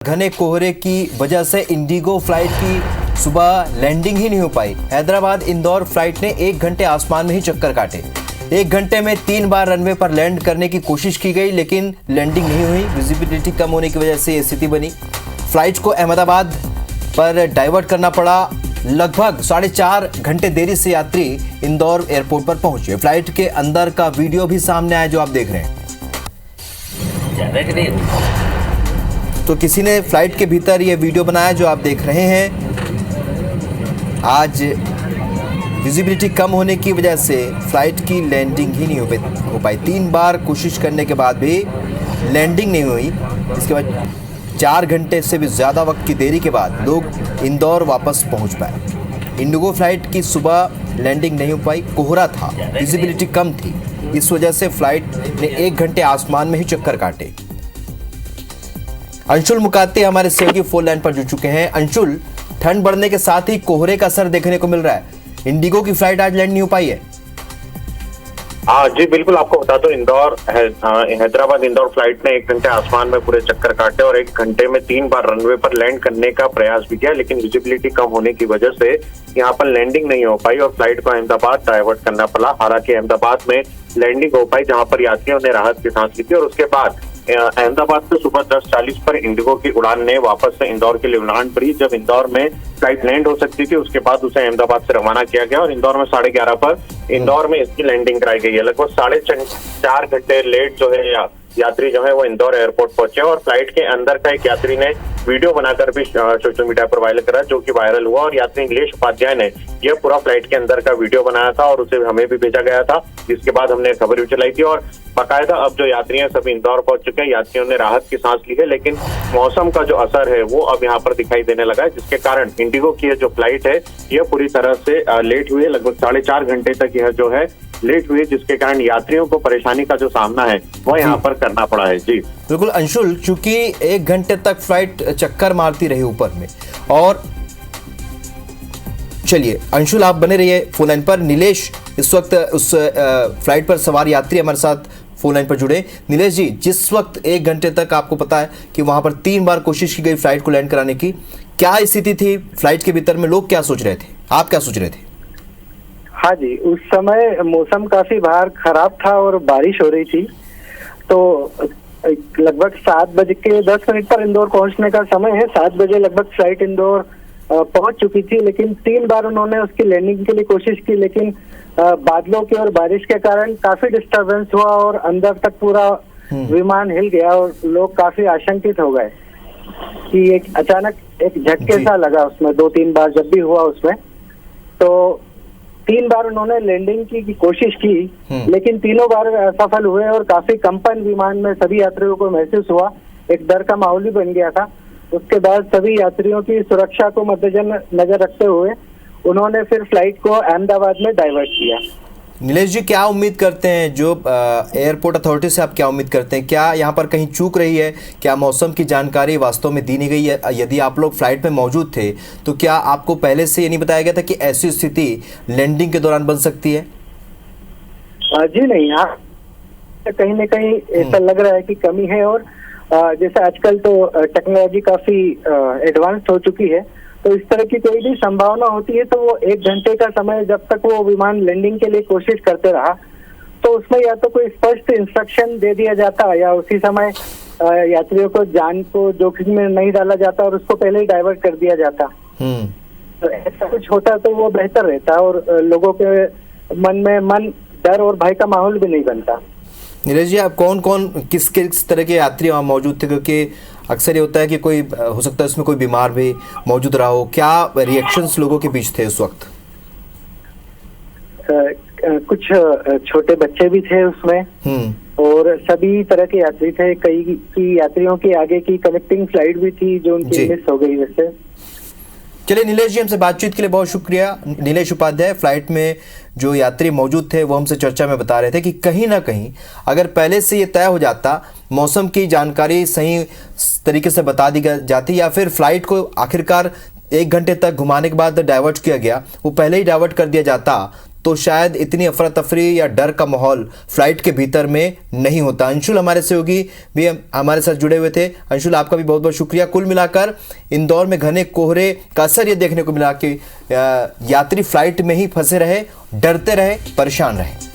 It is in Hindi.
घने कोहरे की वजह से इंडिगो फ्लाइट की सुबह लैंडिंग ही नहीं हो पाई। हैदराबाद इंदौर फ्लाइट ने 1 घंटे आसमान में ही चक्कर काटे। 1 घंटे में 3 बार रनवे पर लैंड करने की कोशिश की गई, लेकिन लैंडिंग नहीं हुई। विजिबिलिटी कम होने की वजह से ये स्थिति बनी। फ्लाइट को अहमदाबाद पर डाइवर्ट करना पड़ा। लगभग 4.5 घंटे देरी से यात्री इंदौर एयरपोर्ट पर पहुंचे। फ्लाइट के अंदर का वीडियो भी सामने आया जो आप देख रहे हैं। तो किसी ने फ्लाइट के भीतर ये वीडियो बनाया जो आप देख रहे हैं। आज विजिबिलिटी कम होने की वजह से फ्लाइट की लैंडिंग ही नहीं हो पाई। 3 बार कोशिश करने के बाद भी लैंडिंग नहीं हुई। इसके बाद 4 घंटे से भी ज़्यादा वक्त की देरी के बाद लोग इंदौर वापस पहुंच पाए। इंडिगो फ्लाइट की सुबह लैंडिंग नहीं हो पाई। कोहरा था, विजिबिलिटी कम थी। इस वजह से फ्लाइट ने 1 घंटे आसमान में ही चक्कर काटे। अंशुल मुकाती हमारे सहयोगी फोन लाइन पर जुड़ चुके हैं। अंशुल, ठंड बढ़ने के साथ ही कोहरे का असर देखने को मिल रहा है। इंडिगो की फ्लाइट आज लैंड नहीं हो पाई है। जी बिल्कुल, आपको बता दो हैदराबाद इंदौर फ्लाइट ने 1 घंटे आसमान में पूरे चक्कर काटे और 1 घंटे में 3 बार रनवे पर लैंड करने का प्रयास भी किया, लेकिन विजिबिलिटी कम होने की वजह से यहाँ पर लैंडिंग नहीं हो पाई और फ्लाइट को अहमदाबाद डाइवर्ट करना पड़ा। हालांकि अहमदाबाद में लैंडिंग हो पाई, जहाँ पर यात्रियों ने राहत की सांस ली थी और उसके बाद अहमदाबाद से सुबह 10:40 पर इंडिगो की उड़ान ने वापस से इंदौर के लिए उड़ान भरी। जब इंदौर में फ्लाइट लैंड हो सकती थी, उसके बाद उसे अहमदाबाद से रवाना किया गया और इंदौर में 11:30 पर इंदौर में इसकी लैंडिंग कराई गई है। लगभग 4.5 घंटे लेट जो है यात्री जो है वो इंदौर एयरपोर्ट पहुंचे और फ्लाइट के अंदर का एक यात्री ने वीडियो बनाकर भी सोशल मीडिया पर वायरल करा, जो कि वायरल हुआ और यात्री नीलेश उपाध्याय ने यह पूरा फ्लाइट के अंदर का वीडियो बनाया था और उसे हमें भी भेजा गया था, जिसके बाद हमने खबर भी चलाई थी। और बाकायदा अब जो यात्री हैं सभी इंदौर पहुंच चुके हैं। यात्रियों ने राहत की सांस ली है, लेकिन मौसम का जो असर है वो अब यहाँ पर दिखाई देने लगा है, जिसके कारण इंडिगो की जो फ्लाइट है यह पूरी तरह से लेट हुई है। लगभग 4.5 घंटे तक यह जो है लेट हुई है, जिसके कारण यात्रियों को परेशानी का जो सामना है वह यहाँ पर करना पड़ा है। जी बिल्कुल अंशुल, चूंकि 1 घंटे तक फ्लाइट चक्कर मारती रही ऊपर में। और चलिए अंशुल, आप बने रहिए फोन लाइन पर। नीलेश इस वक्त उस फ्लाइट पर सवार यात्री हमारे साथ फोन लाइन पर जुड़े। नीलेश जी, जिस वक्त 1 घंटे तक आपको पता है कि वहां पर 3 बार कोशिश की गई फ्लाइट को लैंड कराने की, क्या स्थिति थी फ्लाइट के भीतर में? लोग क्या सोच रहे थे, आप क्या सोच रहे थे? हाँ जी, उस समय मौसम काफी बाहर खराब था और बारिश हो रही थी। तो लगभग 7:10 पर इंदौर पहुंचने का समय है। 7 बजे लगभग फ्लाइट इंदौर पहुंच चुकी थी, लेकिन 3 बार उन्होंने उसकी लैंडिंग के लिए कोशिश की, लेकिन बादलों के और बारिश के कारण काफी डिस्टरबेंस हुआ और अंदर तक पूरा विमान हिल गया और लोग काफी आशंकित हो गए कि एक अचानक एक झटके सा लगा उसमें। 2-3 बार जब भी हुआ उसमें, तो 3 बार उन्होंने लैंडिंग की कोशिश की, लेकिन तीनों बार असफल हुए और काफी कंपन विमान में सभी यात्रियों को महसूस हुआ। एक डर का माहौल भी बन गया था। उसके बाद सभी यात्रियों की सुरक्षा को मद्देनजर रखते हुए उन्होंने फिर फ्लाइट को अहमदाबाद में डाइवर्ट किया। नीलेश जी, क्या उम्मीद करते हैं, जो एयरपोर्ट अथॉरिटी से आप क्या उम्मीद करते हैं? क्या यहाँ पर कहीं चूक रही है? क्या मौसम की जानकारी वास्तव में दी नहीं गई है? यदि आप लोग फ्लाइट में मौजूद थे तो क्या आपको पहले से ये नहीं बताया गया था कि ऐसी स्थिति लैंडिंग के दौरान बन सकती है? जी नहीं, यहाँ कहीं न कहीं ऐसा लग रहा है कि कमी है। और जैसे आजकल तो टेक्नोलॉजी काफी एडवांस हो चुकी है, तो इस तरह की कोई भी संभावना होती है तो वो 1 घंटे का समय जब तक वो विमान लैंडिंग के लिए कोशिश करते रहा, तो उसमें या तो कोई स्पष्ट इंस्ट्रक्शन दे दिया जाता या उसी समय यात्रियों को जान को जोखिम में नहीं डाला जाता और उसको पहले ही डाइवर्ट कर दिया जाता। तो ऐसा कुछ होता तो वो बेहतर रहता और लोगों के मन में डर और भय का माहौल भी नहीं बनता। नीरज जी, आप कौन किस तरह के यात्री वहाँ मौजूद थे? क्योंकि अक्सर ये होता है कि कोई हो सकता है उसमें कोई बीमार भी मौजूद रहा हो। क्या रिएक्शंस लोगों के बीच थे उस वक्त? कुछ छोटे बच्चे भी थे उसमें और सभी तरह के यात्री थे। कई की यात्रियों की आगे की कनेक्टिंग फ्लाइट भी थी जो उनकी मिस हो गई वैसे। चलिए नीलेश जी, हमसे बातचीत के लिए बहुत शुक्रिया। नीलेश उपाध्याय फ्लाइट में जो यात्री मौजूद थे वो हमसे चर्चा में बता रहे थे कि कहीं ना कहीं अगर पहले से ये तय हो जाता, मौसम की जानकारी सही तरीके से बता दी जाती, या फिर फ्लाइट को आखिरकार 1 घंटे तक घुमाने के बाद डाइवर्ट किया गया, वो पहले ही डाइवर्ट कर दिया जाता, तो शायद इतनी अफरा तफरी या डर का माहौल फ्लाइट के भीतर में नहीं होता। अंशुल हमारे सहयोगी भी हमारे साथ जुड़े हुए थे। अंशुल, आपका भी बहुत बहुत शुक्रिया। कुल मिलाकर इंदौर में घने कोहरे का असर ये देखने को मिला कि यात्री फ्लाइट में ही फंसे रहे, डरते रहे, परेशान रहे।